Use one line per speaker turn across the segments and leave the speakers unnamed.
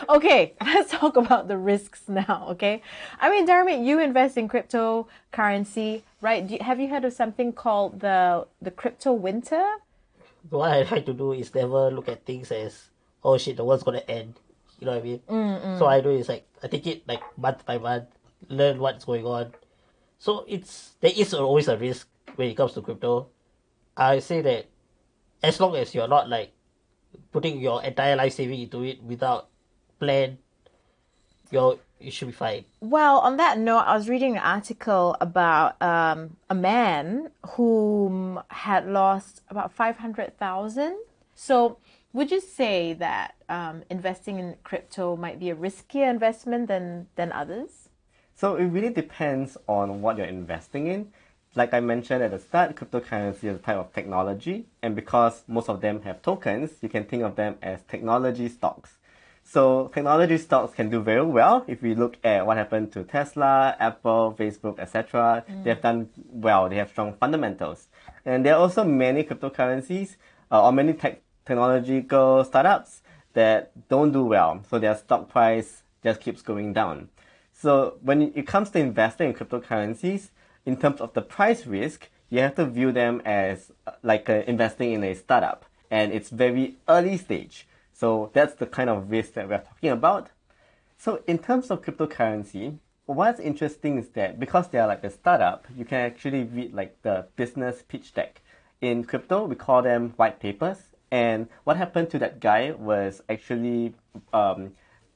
Okay, let's talk about the risks now, okay? I mean, Dharmik, you invest in cryptocurrency, right? Have you heard of something called the crypto winter?
What I try to do is never look at things as, oh shit, the world's gonna end. You know what I mean? So I do is like I take it like month by month, learn what's going on. So there is always a risk when it comes to crypto. I say that as long as you're not like putting your entire life saving into it without plan, you should be fine.
Well, on that note, I was reading an article about a man who had lost about 500,000. So, would you say that investing in crypto might be a riskier investment than others?
So it really depends on what you're investing in. Like I mentioned at the start, cryptocurrency is a type of technology, and because most of them have tokens, you can think of them as technology stocks. So technology stocks can do very well if we look at what happened to Tesla, Apple, Facebook, etc. They have done well. They have strong fundamentals. And there are also many cryptocurrencies or many technological startups that don't do well. So their stock price just keeps going down. So when it comes to investing in cryptocurrencies, in terms of the price risk, you have to view them as like investing in a startup, and it's very early stage. So that's the kind of risk that we're talking about. So in terms of cryptocurrency, what's interesting is that because they are like a startup, you can actually read like the business pitch deck. In crypto, we call them white papers. And what happened to that guy was actually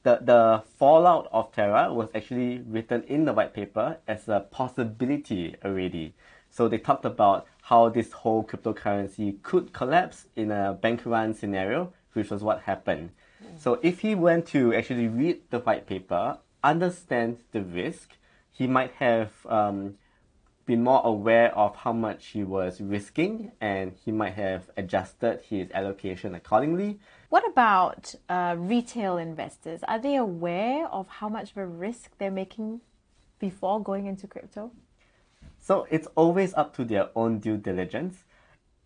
the fallout of Terra was actually written in the white paper as a possibility already. So they talked about how this whole cryptocurrency could collapse in a bank run scenario, which was what happened. So if he went to actually read the white paper, understand the risk, he might have been more aware of how much he was risking, and he might have adjusted his allocation accordingly.
What about retail investors? Are they aware of how much of a risk they're making before going into crypto?
So it's always up to their own due diligence.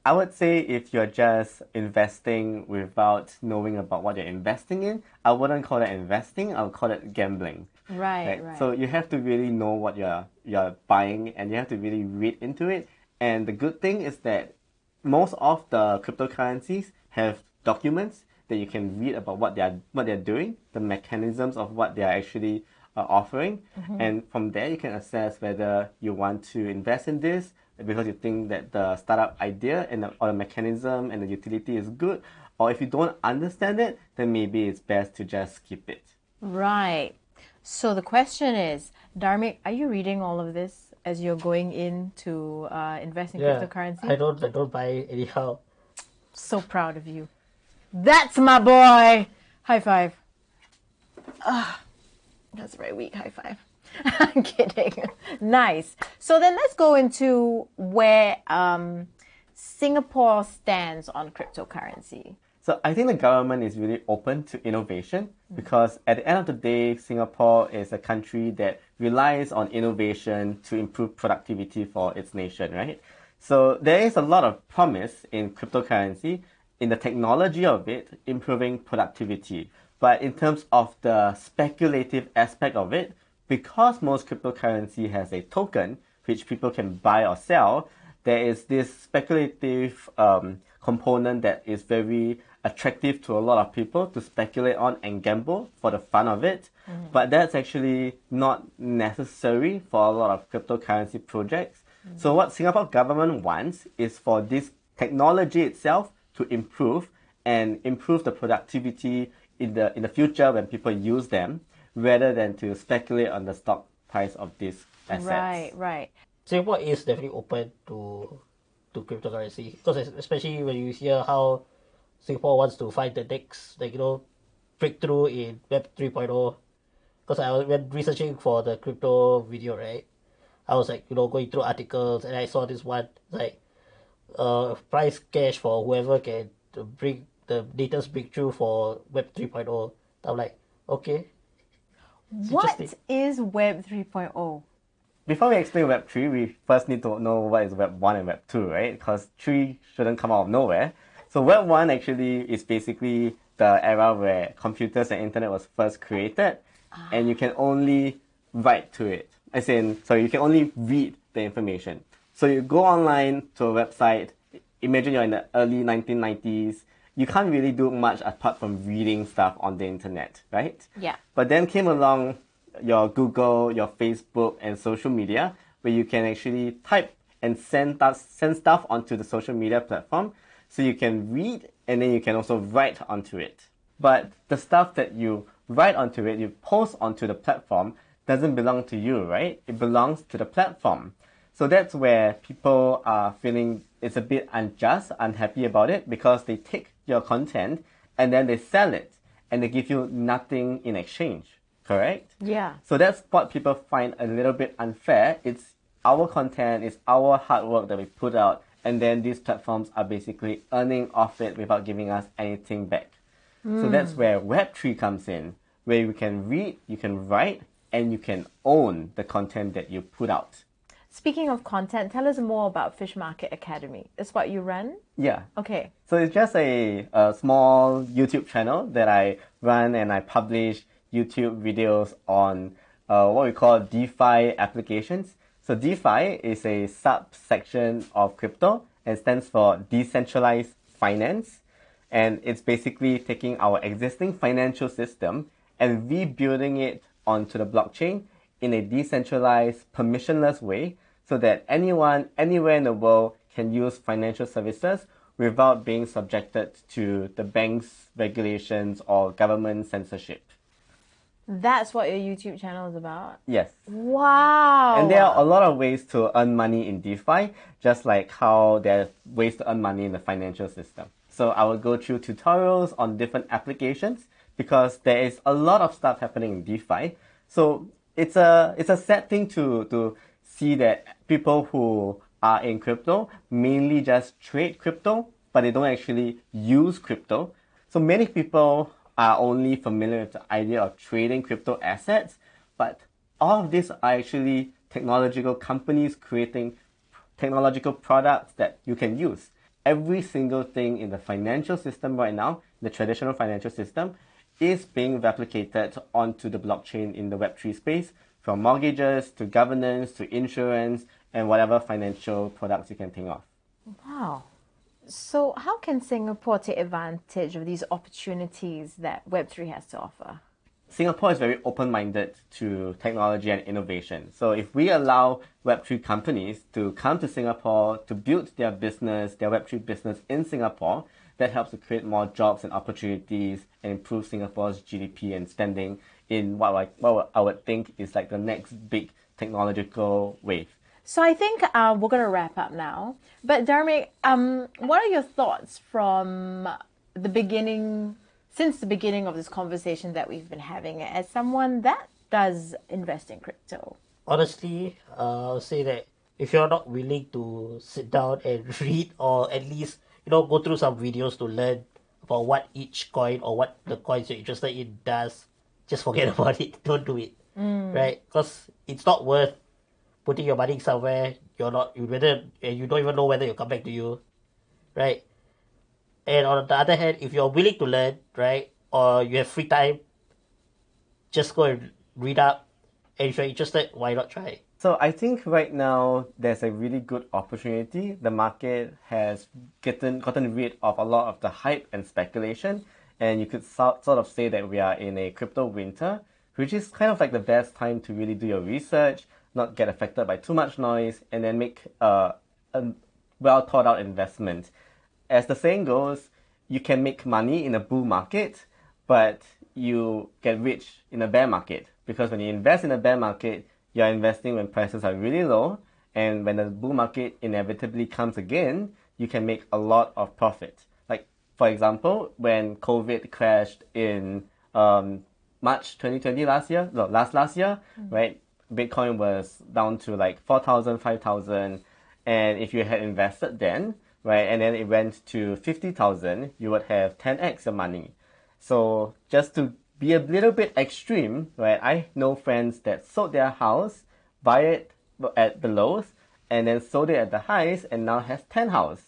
I would say if you're just investing without knowing about what you're investing in, I wouldn't call it investing, I would call it gambling.
Right.
So you have to really know what you're buying, and you have to really read into it. And the good thing is that most of the cryptocurrencies have documents that you can read about what they're doing, the mechanisms of what they're actually offering, and from there you can assess whether you want to invest in this because you think that the startup idea or the mechanism and the utility is good, or if you don't understand it, then maybe it's best to just skip it.
Right. So the question is, Dharmik, are you reading all of this as you're going in to invest in cryptocurrency?
I don't buy anyhow.
So proud of you. That's my boy. High five. That's very weak. High five. I'm kidding. Nice. So then let's go into where Singapore stands on cryptocurrency.
So I think the government is really open to innovation because at the end of the day, Singapore is a country that relies on innovation to improve productivity for its nation, right? So there is a lot of promise in cryptocurrency, in the technology of it, improving productivity. But in terms of the speculative aspect of it, because most cryptocurrency has a token which people can buy or sell, there is this speculative component that is very attractive to a lot of people to speculate on and gamble for the fun of it. But that's actually not necessary for a lot of cryptocurrency projects. So what Singapore government wants is for this technology itself to improve and improve the productivity in the future when people use them, rather than to speculate on the stock price of these assets.
Right.
Singapore is definitely open to cryptocurrency because especially when you hear how Singapore wants to find the next breakthrough in Web 3.0. Because when researching for the crypto video, right, I was going through articles and I saw this one like price cash for whoever can bring the latest breakthrough for Web 3.0. I'm like, okay.
What is Web 3.0?
Before we explain Web 3, we first need to know what is Web 1 and Web 2, right? Because 3 shouldn't come out of nowhere. So Web 1 actually is basically the era where computers and internet was first created, and you can only write to it. You can only read the information. So you go online to a website, imagine you're in the early 1990s, you can't really do much apart from reading stuff on the internet, right?
Yeah.
But then came along your Google, your Facebook, and social media, where you can actually type and send stuff onto the social media platform. So you can read and then you can also write onto it. But the stuff that you write onto it, you post onto the platform, doesn't belong to you, right? It belongs to the platform. So that's where people are feeling it's a bit unjust, unhappy about it, because they take your content and then they sell it and they give you nothing in exchange, correct?
Yeah.
So that's what people find a little bit unfair. It's our content, it's our hard work that we put out, and then these platforms are basically earning off it without giving us anything back. So that's where Web3 comes in, where you can read, you can write, and you can own the content that you put out.
Speaking of content, tell us more about Fish Market Academy. That's what you run?
Yeah.
Okay.
So it's just a small YouTube channel that I run, and I publish YouTube videos on what we call DeFi applications. So DeFi is a subsection of crypto and stands for decentralized finance. And it's basically taking our existing financial system and rebuilding it onto the blockchain in a decentralized, permissionless way, so that anyone, anywhere in the world can use financial services without being subjected to the bank's regulations or government censorship.
That's what your YouTube channel is about?
Yes.
Wow.
And there are a lot of ways to earn money in DeFi, just like how there are ways to earn money in the financial system. So I will go through tutorials on different applications because there is a lot of stuff happening in DeFi. So it's a sad thing to see that people who are in crypto mainly just trade crypto, but they don't actually use crypto. So many people are only familiar with the idea of trading crypto assets, but all of these are actually technological companies creating technological products that you can use. Every single thing in the financial system right now, the traditional financial system, is being replicated onto the blockchain in the Web3 space, from mortgages to governance to insurance and whatever financial products you can think of.
Wow. So how can Singapore take advantage of these opportunities that Web3 has to offer?
Singapore is very open-minded to technology and innovation. So if we allow Web3 companies to come to Singapore to build their business, their Web3 business in Singapore, that helps to create more jobs and opportunities and improve Singapore's GDP and standing in what I would think is like the next big technological wave.
So I think we're going to wrap up now. But Dharmik, what are your thoughts from the beginning, since the beginning of this conversation that we've been having, as someone that does invest in crypto?
Honestly, I'll say that if you're not willing to sit down and read, or at least, go through some videos to learn about what each coin or what the coins you're interested in does, just forget about it. Don't do it. Right? Because it's not worth putting your money somewhere you don't even know whether it'll come back to you, right? And on the other hand, if you're willing to learn, right, or you have free time, just go and read up. And if you're interested, why not try?
So I think right now there's a really good opportunity. The market has gotten rid of a lot of the hype and speculation, and you could sort of say that we are in a crypto winter, which is kind of like the best time to really do your research, not get affected by too much noise, and then make a well thought out investment. As the saying goes, you can make money in a bull market, but you get rich in a bear market. Because when you invest in a bear market, you're investing when prices are really low, and when the bull market inevitably comes again, you can make a lot of profit. Like, for example, when COVID crashed in March 2020 last year, right? Bitcoin was down to like 4,000, 5,000, and if you had invested then, right, and then it went to 50,000, you would have 10x your money. So just to be a little bit extreme, right, I know friends that sold their house, buy it at the lows, and then sold it at the highs, and now has 10 houses,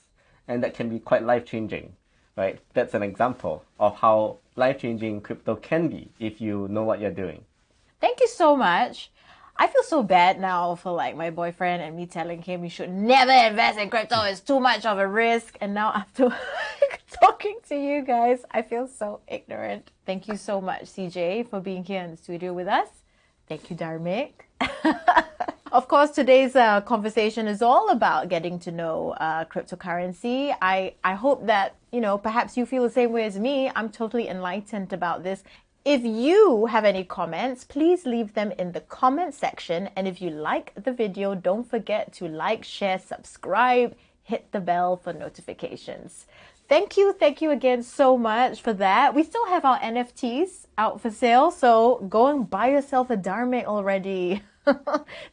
and that can be quite life-changing. right? That's an example of how life-changing crypto can be if you know what you're doing.
Thank you so much. I feel so bad now for like my boyfriend and me telling him he should never invest in crypto. It's too much of a risk. And now after talking to you guys, I feel so ignorant. Thank you so much, CJ, for being here in the studio with us. Thank you, Dharmik. Of course, today's conversation is all about getting to know cryptocurrency. I hope that, perhaps you feel the same way as me. I'm totally enlightened about this. If you have any comments, please leave them in the comment section. And if you like the video, don't forget to like, share, subscribe, hit the bell for notifications. Thank you again so much for that. We still have our NFTs out for sale, so go and buy yourself a Dharmik already.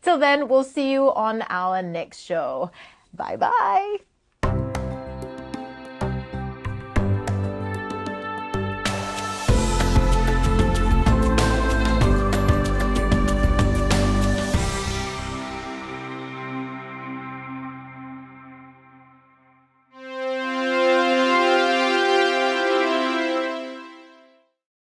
Till then, we'll see you on our next show. Bye bye.